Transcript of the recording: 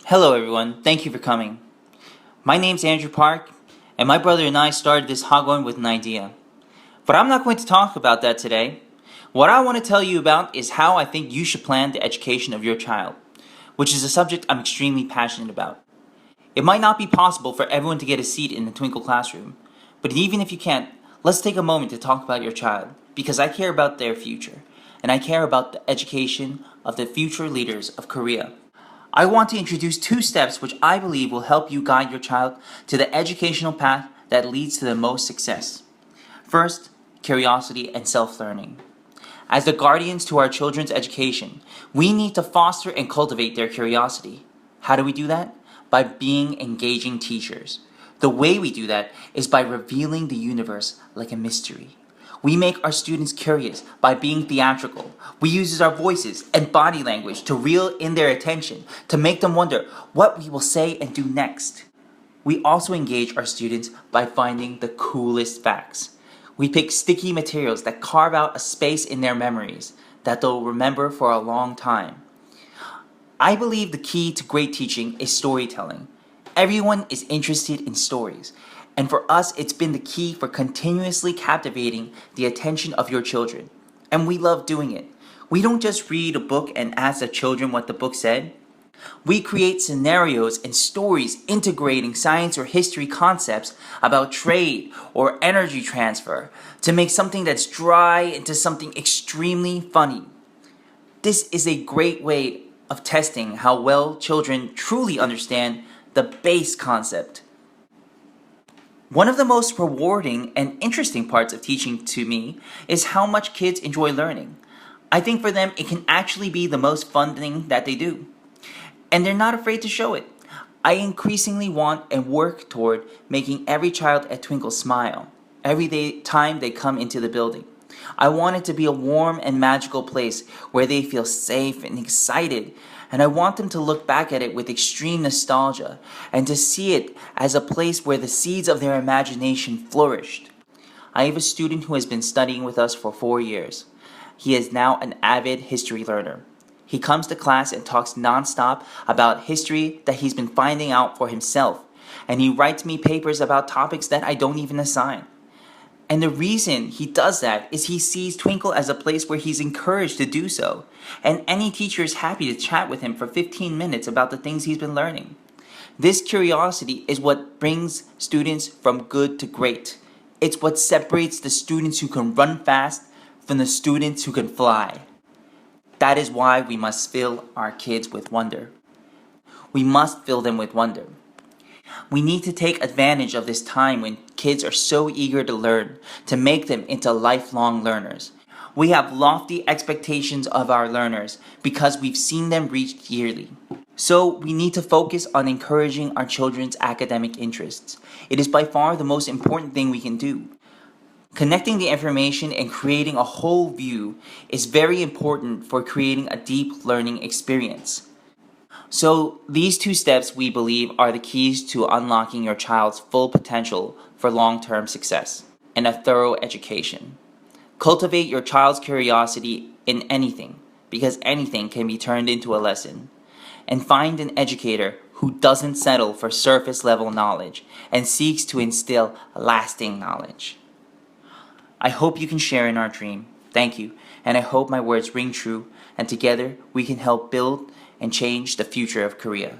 Hello everyone, thank you for coming. My name's Andrew Park, and my brother and I started this Hagwon with an idea. But I'm not going to talk about that today. What I want to tell you about is how I think you should plan the education of your child, which is a subject I'm extremely passionate about. It might not be possible for everyone to get a seat in the Twinkle classroom, but even if you can't, let's take a moment to talk about your child, because I care about their future, and I care about the education of the future leaders of Korea. I want to introduce 2 steps which I believe will help you guide your child to the educational path that leads to the most success. First, curiosity and self-learning. As the guardians to our children's education, we need to foster and cultivate their curiosity. How do we do that? By being engaging teachers. The way we do that is by revealing the universe like a mystery. We make our students curious by being theatrical. We use our voices and body language to reel in their attention, to make them wonder what we will say and do next. We also engage our students by finding the coolest facts. We pick sticky materials that carve out a space in their memories that they'll remember for a long time. I believe the key to great teaching is storytelling. Everyone is interested in stories. And for us, it's been the key for continuously captivating the attention of your children. And we love doing it. We don't just read a book and ask the children what the book said. We create scenarios and stories integrating science or history concepts about trade or energy transfer to make something that's dry into something extremely funny. This is a great way of testing how well children truly understand the base concept. One of the most rewarding and interesting parts of teaching to me is how much kids enjoy learning. I think for them it can actually be the most fun thing that they do. And they're not afraid to show it. I increasingly want and work toward making every child at Twinkle smile every time they come into the building. I want it to be a warm and magical place where they feel safe and excited, and I want them to look back at it with extreme nostalgia and to see it as a place where the seeds of their imagination flourished. I have a student who has been studying with us for 4 years. He is now an avid history learner. He comes to class and talks nonstop about history that he's been finding out for himself, and he writes me papers about topics that I don't even assign. And the reason he does that is he sees Twinkle as a place where he's encouraged to do so, and any teacher is happy to chat with him for 15 minutes about the things he's been learning. This curiosity is what brings students from good to great. It's what separates the students who can run fast from the students who can fly. That is why we must fill our kids with wonder. We must fill them with wonder. We need to take advantage of this time when kids are so eager to learn, to make them into lifelong learners. We have lofty expectations of our learners because we've seen them reached yearly. So we need to focus on encouraging our children's academic interests. It is by far the most important thing we can do. Connecting the information and creating a whole view is very important for creating a deep learning experience. So these 2 steps we believe are the keys to unlocking your child's full potential for long-term success and a thorough education. Cultivate your child's curiosity in anything, because anything can be turned into a lesson. And find an educator who doesn't settle for surface-level knowledge and seeks to instill lasting knowledge. I hope you can share in our dream. Thank you, and I hope my words ring true, and together we can help build and change the future of Korea.